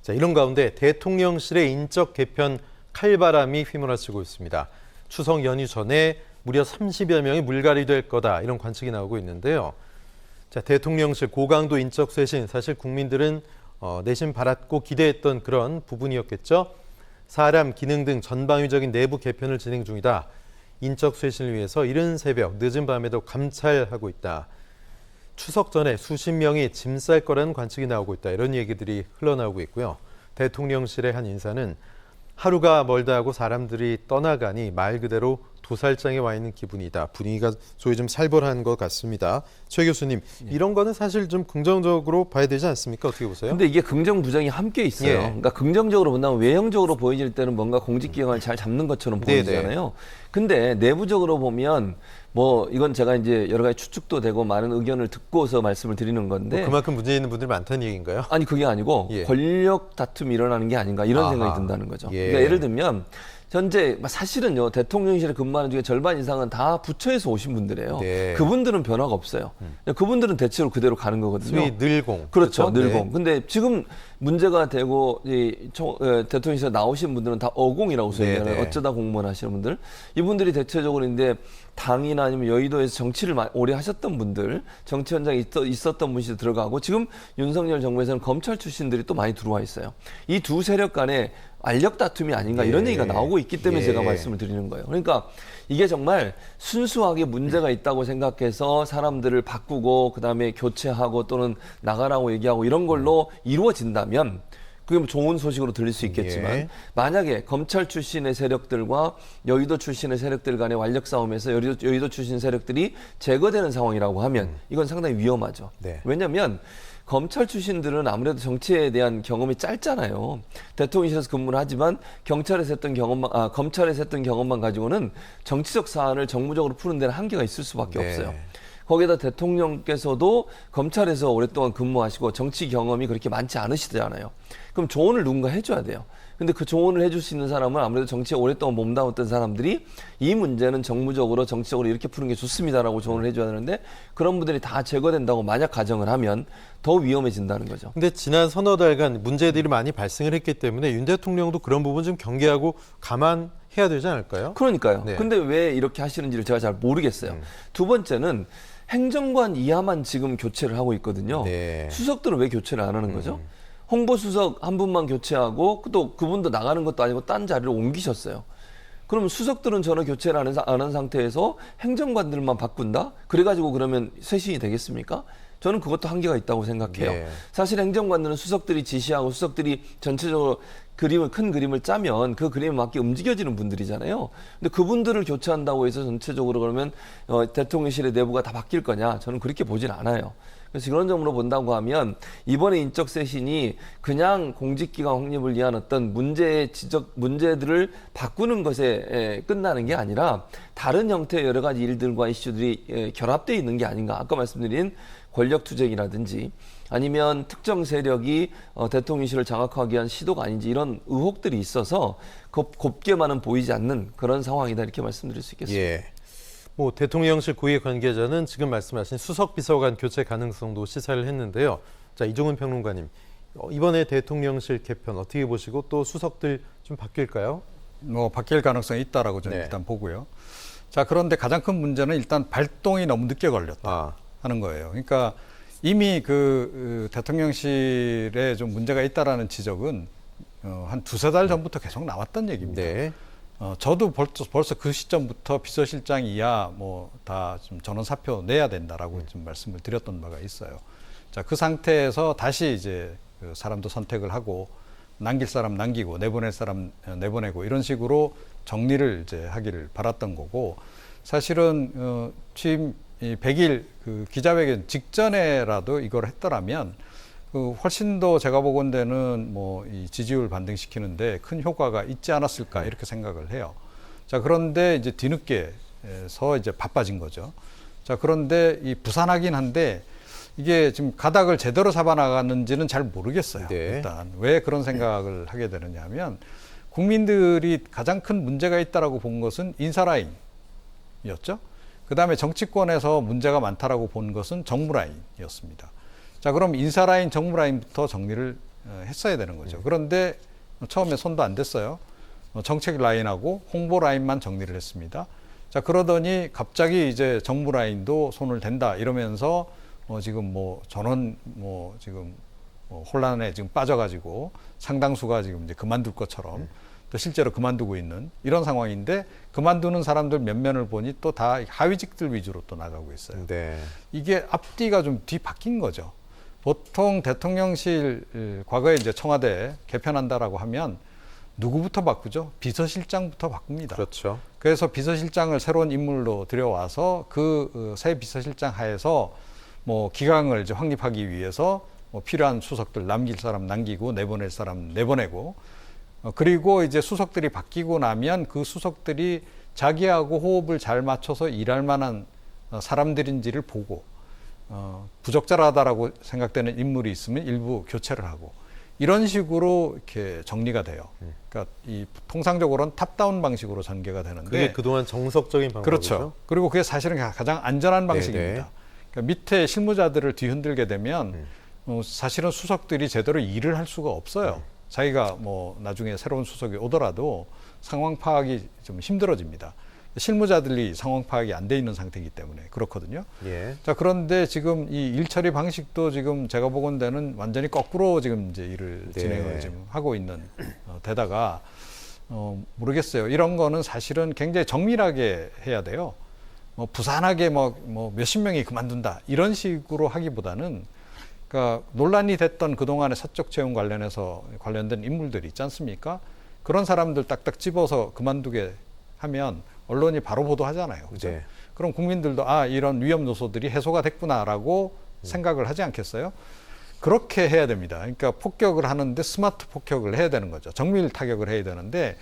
자, 이런 가운데 대통령실의 인적 개편 칼바람이 휘몰아치고 있습니다. 추석 연휴 전에 무려 30여 명이 물갈이 될 거다, 이런 관측이 나오고 있는데요. 자, 대통령실 고강도 인적 쇄신, 사실 국민들은 내심 바랐고 기대했던 그런 부분이었겠죠. 사람, 기능 등 전방위적인 내부 개편을 진행 중이다. 인적 쇄신을 위해서 이른 새벽, 늦은 밤에도 감찰하고 있다. 추석 전에 수십 명이 짐 쌀 거라는 관측이 나오고 있다. 이런 얘기들이 흘러나오고 있고요. 대통령실의 한 인사는 하루가 멀다 하고 사람들이 떠나가니 말 그대로 도살장에 와 있는 기분이다. 분위기가 소위 좀 살벌한 것 같습니다. 최 교수님, 이런 거는 사실 좀 긍정적으로 봐야 되지 않습니까? 어떻게 보세요? 근데 이게 긍정 부정이 함께 있어요. 예. 그러니까 긍정적으로 본다면 외형적으로 보여질 때는 뭔가 공직기관을 잘 잡는 것처럼 보이잖아요. 근데 내부적으로 보면 뭐 이건 제가 이제 여러 가지 추측도 되고 많은 의견을 듣고서 말씀을 드리는 건데 뭐 그만큼 문제 있는 분들이 많다는 얘기인가요? 아니 그게 아니고 예. 권력 다툼이 일어나는 게 아닌가 이런 생각이 든다는 거죠. 그러니까 예를 들면 현재 사실은요 대통령실에 근무하는 중에 절반 이상은 다 부처에서 오신 분들이에요. 네. 그분들은 변화가 없어요. 그분들은 대체로 그대로 가는 거거든요. 소위 늘공. 그렇죠, 그렇죠? 늘공. 네. 근데 지금 문제가 되고 대통령실에 나오신 분들은 다 어공이라고 소개하는 어쩌다 공무원 하시는 분들, 이분들이 대체적으로 이제 당이나 아니면 여의도에서 정치를 오래 하셨던 분들, 정치 현장에 있었던 분이 들어가고 지금 윤석열 정부에서는 검찰 출신들이 또 많이 들어와 있어요. 이 두 세력 간에 알력 다툼이 아닌가 이런 얘기가 나오고 있기 때문에 제가 말씀을 드리는 거예요. 그러니까 이게 정말 순수하게 문제가 있다고 생각해서 사람들을 바꾸고 그다음에 교체하고 또는 나가라고 얘기하고 이런 걸로 이루어진다면 그게 뭐 좋은 소식으로 들릴 수 있겠지만 만약에 검찰 출신의 세력들과 여의도 출신의 세력들 간의 완력 싸움에서 여의도 출신 세력들이 제거되는 상황이라고 하면 이건 상당히 위험하죠. 네. 왜냐하면 검찰 출신들은 아무래도 정치에 대한 경험이 짧잖아요. 대통령실에서 근무를 하지만 검찰에서 했던 경험만 가지고는 정치적 사안을 정무적으로 푸는 데는 한계가 있을 수밖에 없어요. 거기에다 대통령께서도 검찰에서 오랫동안 근무하시고 정치 경험이 그렇게 많지 않으시잖아요. 그럼 조언을 누군가 해줘야 돼요. 근데 그 조언을 해줄 수 있는 사람은 아무래도 정치에 오랫동안 몸담았던 사람들이 이 문제는 정무적으로 정치적으로 이렇게 푸는 게 좋습니다라고 조언을 해줘야 되는데 그런 분들이 다 제거된다고 만약 가정을 하면 더 위험해진다는 거죠. 근데 지난 서너 달간 문제들이 많이 발생을 했기 때문에 윤 대통령도 그런 부분 좀 경계하고 감안해야 되지 않을까요? 그러니까요. 네. 근데 왜 이렇게 하시는지를 제가 잘 모르겠어요. 두 번째는 행정관 이하만 지금 교체를 하고 있거든요. 네. 수석들은 왜 교체를 안 하는 거죠? 홍보수석 한 분만 교체하고 또 그분도 나가는 것도 아니고 딴 자리로 옮기셨어요. 그러면 수석들은 전혀 교체를 안 한 상태에서 행정관들만 바꾼다? 그래가지고 그러면 쇄신이 되겠습니까? 저는 그것도 한계가 있다고 생각해요. 네. 사실 행정관들은 수석들이 지시하고 수석들이 전체적으로 큰 그림을 짜면 그 그림에 맞게 움직여지는 분들이잖아요. 근데 그분들을 교체한다고 해서 전체적으로 그러면 대통령실의 내부가 다 바뀔 거냐? 저는 그렇게 보진 않아요. 그래서 그런 점으로 본다고 하면 이번에 인적 쇄신이 그냥 공직기관 확립을 위한 어떤 문제들을 바꾸는 것에 끝나는 게 아니라 다른 형태의 여러 가지 일들과 이슈들이 결합되어 있는 게 아닌가. 아까 말씀드린 권력 투쟁이라든지 아니면 특정 세력이 대통령실을 장악하기 위한 시도가 아닌지 이런 의혹들이 있어서 곱게만은 보이지 않는 그런 상황이다 이렇게 말씀드릴 수 있겠습니다. 예. 뭐 대통령실 고위 관계자는 지금 말씀하신 수석 비서관 교체 가능성도 시사를 했는데요. 자, 이종훈 평론가님, 이번에 대통령실 개편 어떻게 보시고 또 수석들 좀 바뀔까요? 뭐 바뀔 가능성이 있다라고 저는 일단 보고요. 자, 그런데 가장 큰 문제는 일단 발동이 너무 늦게 걸렸다 하는 거예요. 그러니까 이미 그 대통령실에 좀 문제가 있다라는 지적은 한 두세 달 전부터 계속 나왔던 얘기입니다. 네. 저도 벌써 그 시점부터 비서실장이야 뭐 다 좀 전원 사표 내야 된다라고 좀 말씀을 드렸던 바가 있어요. 자, 그 상태에서 다시 이제 그 사람도 선택을 하고 남길 사람 남기고 내보낼 사람 내보내고 이런 식으로 정리를 이제 하기를 바랐던 거고, 사실은 취임 100일 그 기자회견 직전에라도 이걸 했더라면 훨씬 더 제가 보건대는 뭐 이 지지율 반등시키는데 큰 효과가 있지 않았을까 이렇게 생각을 해요. 자, 그런데 이제 뒤늦게서 이제 바빠진 거죠. 자, 그런데 이 부산하긴 한데 이게 지금 가닥을 제대로 잡아나가는지는 잘 모르겠어요. 일단 왜 그런 생각을 하게 되느냐 하면 국민들이 가장 큰 문제가 있다라고 본 것은 인사 라인이었죠. 그다음에 정치권에서 문제가 많다라고 본 것은 정무 라인이었습니다. 자, 그럼 인사 라인, 정무 라인부터 정리를 했어야 되는 거죠. 그런데 처음에 손도 안 댔어요. 정책 라인하고 홍보 라인만 정리를 했습니다. 자, 그러더니 갑자기 이제 정무 라인도 손을 댄다 이러면서 지금 뭐 전원 지금 혼란에 지금 빠져가지고 상당수가 지금 이제 그만둘 것처럼 또 실제로 그만두고 있는 이런 상황인데 그만두는 사람들 몇 면을 보니 또 다 하위직들 위주로 또 나가고 있어요. 네. 이게 앞뒤가 좀 뒤바뀐 거죠. 보통 대통령실 과거에 이제 청와대 개편한다라고 하면 누구부터 바꾸죠? 비서실장부터 바꿉니다. 그렇죠. 그래서 비서실장을 새로운 인물로 들여와서 그 새 비서실장 하에서 뭐 기강을 이제 확립하기 위해서 뭐 필요한 수석들 남길 사람 남기고 내보낼 사람 내보내고 그리고 이제 수석들이 바뀌고 나면 그 수석들이 자기하고 호흡을 잘 맞춰서 일할 만한 사람들인지를 보고 부적절하다라고 생각되는 인물이 있으면 일부 교체를 하고 이런 식으로 이렇게 정리가 돼요. 그러니까 이 통상적으로는 탑다운 방식으로 전개가 되는데 그게 그동안 정석적인 방법이죠. 그렇죠. 그리고 그게 사실은 가장 안전한 방식입니다. 네네. 그러니까 밑에 실무자들을 뒤흔들게 되면 사실은 수석들이 제대로 일을 할 수가 없어요. 자기가 뭐 나중에 새로운 수석이 오더라도 상황 파악이 좀 힘들어집니다. 실무자들이 상황 파악이 안 돼 있는 상태이기 때문에 그렇거든요. 예. 자, 그런데 지금 이 일 처리 방식도 지금 제가 보건대는 완전히 거꾸로 지금 이제 일을 네. 진행을 지금 하고 있는 데다가 모르겠어요. 이런 거는 사실은 굉장히 정밀하게 해야 돼요. 뭐 부산하게 뭐 몇십 명이 그만둔다 이런 식으로 하기보다는 그러니까 논란이 됐던 그동안의 사적 채용 관련된 인물들이 있지 않습니까? 그런 사람들 딱딱 집어서 그만두게 하면 언론이 바로 보도하잖아요. 그죠? 네. 그럼 국민들도 이런 위험 요소들이 해소가 됐구나라고 생각을 하지 않겠어요? 그렇게 해야 됩니다. 그러니까 폭격을 하는데 스마트 폭격을 해야 되는 거죠. 정밀 타격을 해야 되는데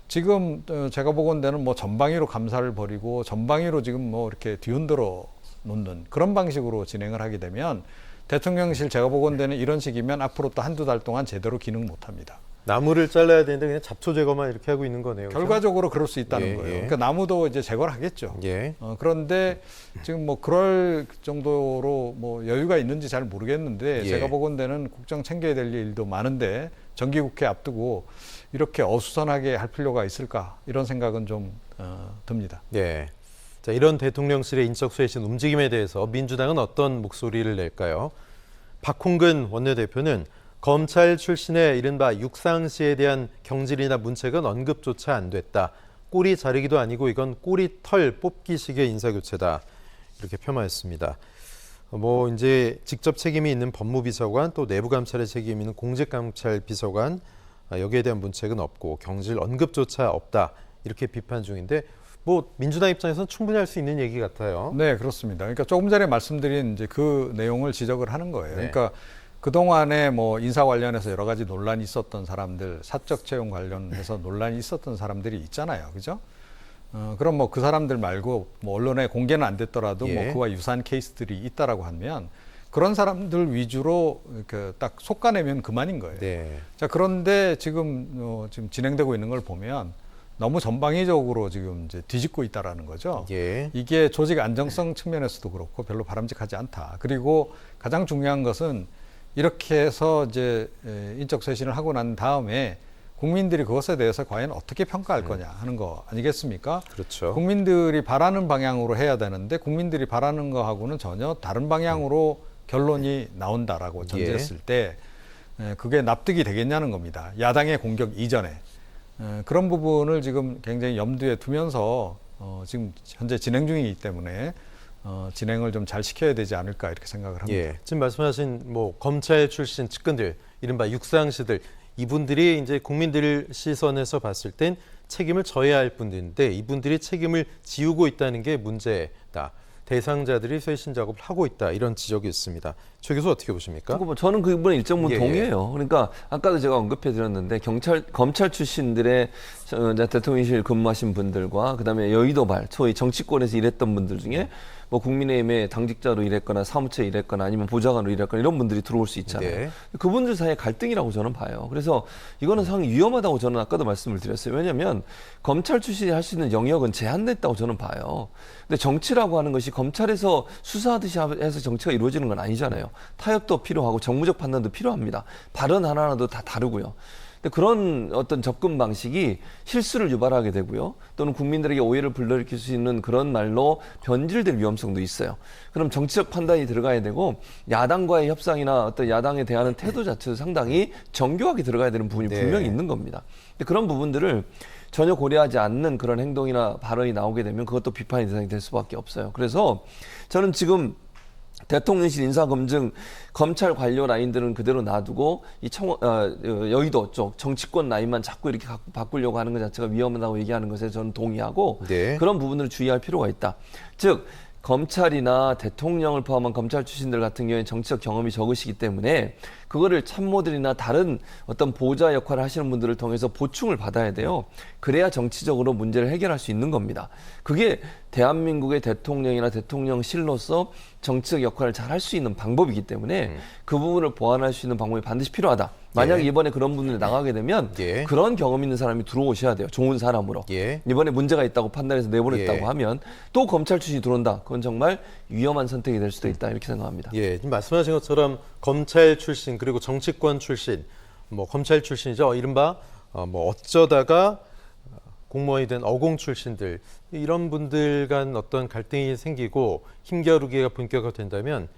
지금 제가 보건대는 뭐 전방위로 감사를 벌이고 전방위로 지금 뭐 이렇게 뒤흔들어 놓는 그런 방식으로 진행을 하게 되면 대통령실 제가 보건대는 이런 식이면 앞으로 또 한두 달 동안 제대로 기능 못 합니다. 나무를 잘라야 되는데 그냥 잡초 제거만 이렇게 하고 있는 거네요. 그렇죠? 결과적으로 그럴 수 있다는 예, 거예요. 예. 그러니까 나무도 이제 제거를 하겠죠. 예. 그런데 지금 뭐 그럴 정도로 뭐 여유가 있는지 잘 모르겠는데 예. 제가 보건대는 국정 챙겨야 될 일도 많은데 정기국회 앞두고 이렇게 어수선하게 할 필요가 있을까 이런 생각은 좀 듭니다. 예. 자, 이런 대통령실의 인적 쇄신 움직임에 대해서 민주당은 어떤 목소리를 낼까요? 박홍근 원내대표는 검찰 출신의 이른바 육상시에 대한 경질이나 문책은 언급조차 안 됐다. 꼬리 자르기도 아니고 이건 꼬리털 뽑기식의 인사교체다. 이렇게 폄하했습니다. 뭐 이제 직접 책임이 있는 법무비서관 또 내부감찰에 책임이 있는 공직감찰비서관 여기에 대한 문책은 없고 경질 언급조차 없다. 이렇게 비판 중인데 뭐 민주당 입장에서는 충분히 할 수 있는 얘기 같아요. 네, 그렇습니다. 그러니까 조금 전에 말씀드린 이제 그 내용을 지적을 하는 거예요. 네. 그러니까 그동안에 뭐 인사 관련해서 여러 가지 논란이 있었던 사람들, 사적 채용 관련해서 논란이 있었던 사람들이 있잖아요. 그죠? 그럼 뭐 그 사람들 말고 뭐 언론에 공개는 안 됐더라도 예. 뭐 그와 유사한 케이스들이 있다라고 하면 그런 사람들 위주로 딱 솎아내면 그만인 거예요. 네. 자, 그런데 지금 진행되고 있는 걸 보면 너무 전방위적으로 지금 이제 뒤집고 있다라는 거죠. 예. 이게 조직 안정성 측면에서도 그렇고 별로 바람직하지 않다. 그리고 가장 중요한 것은 이렇게 해서 이제 인적 쇄신을 하고 난 다음에 국민들이 그것에 대해서 과연 어떻게 평가할 거냐 하는 거 아니겠습니까? 그렇죠. 국민들이 바라는 방향으로 해야 되는데 국민들이 바라는 거하고는 전혀 다른 방향으로 결론이 나온다라고 전제했을 때 그게 납득이 되겠냐는 겁니다. 야당의 공격 이전에. 그런 부분을 지금 굉장히 염두에 두면서 지금 현재 진행 중이기 때문에 진행을 좀 잘 시켜야 되지 않을까 이렇게 생각을 합니다. 예. 지금 말씀하신 뭐 검찰 출신 측근들, 이른바 육상시들 이분들이 이제 국민들 시선에서 봤을 땐 책임을 져야 할 분들인데 이분들이 책임을 지우고 있다는 게 문제다. 대상자들이 쇄신 작업을 하고 있다. 이런 지적이 있습니다. 최 교수 어떻게 보십니까? 그러니까 뭐 저는 그 부분에 일정 부분 예, 동의해요. 그러니까 아까도 제가 언급해 드렸는데 검찰 출신들의 대통령실 근무하신 분들과 그다음에 여의도발 소위 정치권에서 일했던 분들 중에 뭐 뭐 국민의힘에 당직자로 일했거나 사무처에 일했거나 아니면 보좌관으로 일했거나 이런 분들이 들어올 수 있잖아요. 네. 그분들 사이의 갈등이라고 저는 봐요. 그래서 이거는 상당히 위험하다고 저는 아까도 말씀을 드렸어요. 왜냐하면 검찰 출신이 할 수 있는 영역은 제한됐다고 저는 봐요. 근데 정치라고 하는 것이 검찰에서 수사하듯이 해서 정치가 이루어지는 건 아니잖아요. 타협도 필요하고 정무적 판단도 필요합니다. 발언 하나하나도 다 다르고요. 근데 그런 어떤 접근 방식이 실수를 유발하게 되고요. 또는 국민들에게 오해를 불러일으킬 수 있는 그런 말로 변질될 위험성도 있어요. 그럼 정치적 판단이 들어가야 되고 야당과의 협상이나 어떤 야당에 대한 태도 자체도 상당히 정교하게 들어가야 되는 부분이 네. 분명히 있는 겁니다. 근데 그런 부분들을 전혀 고려하지 않는 그런 행동이나 발언이 나오게 되면 그것도 비판의 대상이 될 수밖에 없어요. 그래서 저는 지금 대통령실 인사검증 검찰 관료 라인들은 그대로 놔두고 이 여의도 쪽 정치권 라인만 자꾸 이렇게 바꾸려고 하는 것 자체가 위험하다고 얘기하는 것에 저는 동의하고 네. 그런 부분들을 주의할 필요가 있다. 즉 검찰이나 대통령을 포함한 검찰 출신들 같은 경우에 정치적 경험이 적으시기 때문에 그거를 참모들이나 다른 어떤 보좌 역할을 하시는 분들을 통해서 보충을 받아야 돼요. 그래야 정치적으로 문제를 해결할 수 있는 겁니다. 그게 대한민국의 대통령이나 대통령실로서 정치적 역할을 잘 할 수 있는 방법이기 때문에 그 부분을 보완할 수 있는 방법이 반드시 필요하다. 만약에 예. 이번에 그런 분들이 나가게 되면 예. 그런 경험 있는 사람이 들어오셔야 돼요. 좋은 사람으로. 예. 이번에 문제가 있다고 판단해서 내보냈다고 예. 하면 또 검찰 출신이 들어온다. 그건 정말 위험한 선택이 될 수도 있다. 이렇게 생각합니다. 예, 지금 말씀하신 것처럼 검찰 출신 그리고 정치권 출신, 뭐 검찰 출신이죠. 이른바 뭐 어쩌다가 공무원이 된 어공 출신들 이런 분들 간 어떤 갈등이 생기고 힘겨루기가 본격화된다면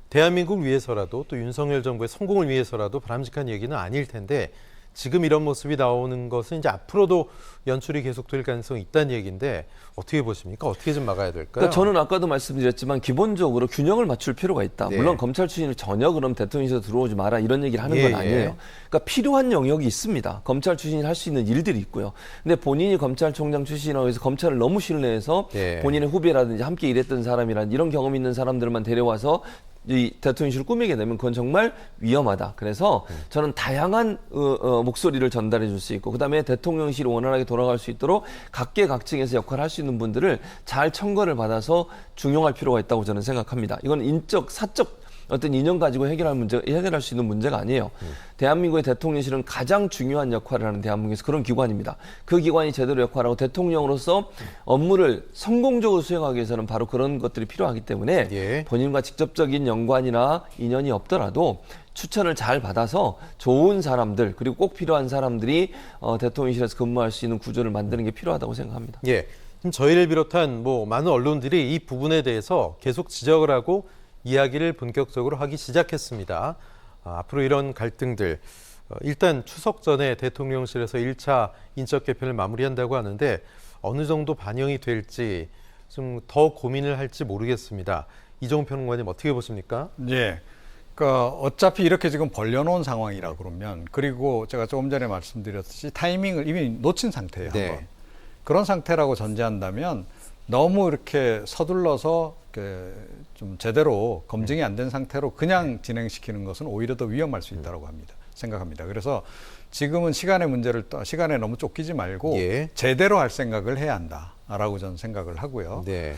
대한민국을 위해서라도 또 윤석열 정부의 성공을 위해서라도 바람직한 얘기는 아닐 텐데 지금 이런 모습이 나오는 것은 이제 앞으로도 연출이 계속될 가능성이 있다는 얘기인데 어떻게 보십니까? 어떻게 좀 막아야 될까요? 그러니까 저는 아까도 말씀드렸지만 기본적으로 균형을 맞출 필요가 있다. 네. 물론 검찰 출신을 전혀 그럼 대통령실에 들어오지 마라 이런 얘기를 하는 예, 건 예. 아니에요. 그러니까 필요한 영역이 있습니다. 검찰 출신이 할 수 있는 일들이 있고요. 근데 본인이 검찰총장 출신이라고 해서 검찰을 너무 신뢰해서 네. 본인의 후배라든지 함께 일했던 사람이란 이런 경험 있는 사람들만 데려와서 이 대통령실을 꾸미게 되면 그건 정말 위험하다. 그래서 저는 다양한 목소리를 전달해 줄 수 있고 그다음에 대통령실이 원활하게 돌아갈 수 있도록 각계각층에서 역할을 할 수 있는 분들을 잘 청거를 받아서 중용할 필요가 있다고 저는 생각합니다. 이건 인적, 사적 어떤 인연 가지고 해결할 수 있는 문제가 아니에요. 대한민국의 대통령실은 가장 중요한 역할을 하는 대한민국에서 그런 기관입니다. 그 기관이 제대로 역할하고 대통령으로서 업무를 성공적으로 수행하기 위해서는 바로 그런 것들이 필요하기 때문에 예. 본인과 직접적인 연관이나 인연이 없더라도 추천을 잘 받아서 좋은 사람들 그리고 꼭 필요한 사람들이 대통령실에서 근무할 수 있는 구조를 만드는 게 필요하다고 생각합니다. 예, 지금 저희를 비롯한 뭐 많은 언론들이 이 부분에 대해서 계속 지적을 하고 이야기를 본격적으로 하기 시작했습니다. 앞으로 이런 갈등들 일단 추석 전에 대통령실에서 1차 인적 개편을 마무리한다고 하는데 어느 정도 반영이 될지 좀 더 고민을 할지 모르겠습니다. 이종훈 평론가님 어떻게 보십니까? 예. 그러니까 어차피 이렇게 지금 벌려놓은 상황이라 그러면 그리고 제가 조금 전에 말씀드렸듯이 타이밍을 이미 놓친 상태예요. 네. 한번. 그런 상태라고 전제한다면 너무 이렇게 서둘러서 좀 제대로 검증이 안 된 상태로 그냥 진행시키는 것은 오히려 더 위험할 수 있다고 생각합니다. 그래서 지금은 시간에 너무 쫓기지 말고 예. 제대로 할 생각을 해야 한다라고 저는 생각을 하고요. 네.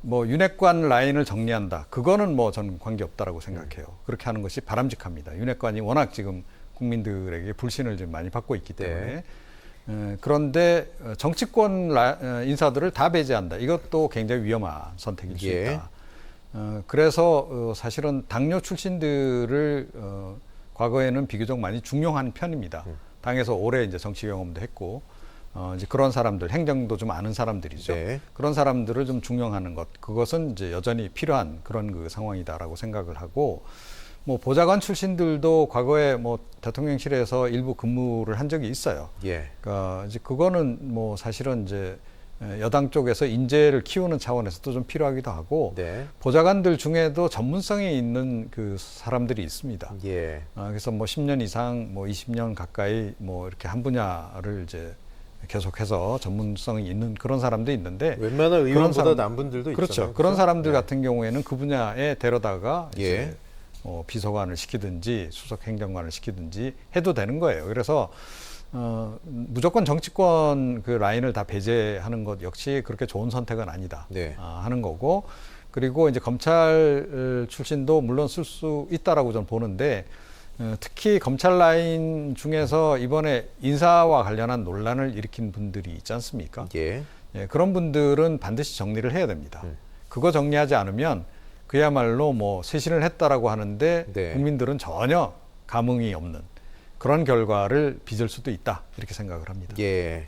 뭐 윤핵관 라인을 정리한다. 그거는 뭐 저는 관계없다라고 생각해요. 그렇게 하는 것이 바람직합니다. 윤핵관이 워낙 지금 국민들에게 불신을 좀 많이 받고 있기 때문에. 그런데 정치권 인사들을 다 배제한다. 이것도 굉장히 위험한 선택일 수 예. 있다. 그래서 사실은 당뇨 출신들을 과거에는 비교적 많이 중용한 편입니다. 당에서 오래 이제 정치 경험도 했고 이제 그런 사람들, 행정도 좀 아는 사람들이죠. 네. 그런 사람들을 좀 중용하는 것, 그것은 이제 여전히 필요한 그런 그 상황이다라고 생각을 하고, 뭐 보좌관 출신들도 과거에 뭐 대통령실에서 일부 근무를 한 적이 있어요. 예. 그러니까 이제 그거는 뭐 사실은 이제 여당 쪽에서 인재를 키우는 차원에서도 좀 필요하기도 하고, 네. 보좌관들 중에도 전문성이 있는 그 사람들이 있습니다. 예. 그래서 뭐 10년 이상, 뭐 20년 가까이 뭐 이렇게 한 분야를 이제 계속해서 전문성이 있는 그런 사람도 있는데, 웬만한 의원보다 난 분들도 그렇죠. 있잖아요. 그런 사람들 네. 같은 경우에는 그 분야에 데려다가 예. 이제 비서관을 시키든지 수석 행정관을 시키든지 해도 되는 거예요. 그래서 무조건 정치권 그 라인을 다 배제하는 것 역시 그렇게 좋은 선택은 아니다 네. 하는 거고, 그리고 이제 검찰 출신도 물론 쓸 수 있다라고 저는 보는데 특히 검찰 라인 중에서 이번에 인사와 관련한 논란을 일으킨 분들이 있지 않습니까? 예. 예, 그런 분들은 반드시 정리를 해야 됩니다. 그거 정리하지 않으면 그야말로 뭐 쇄신을 했다라고 하는데 네. 국민들은 전혀 감흥이 없는 그런 결과를 빚을 수도 있다 이렇게 생각을 합니다. 예.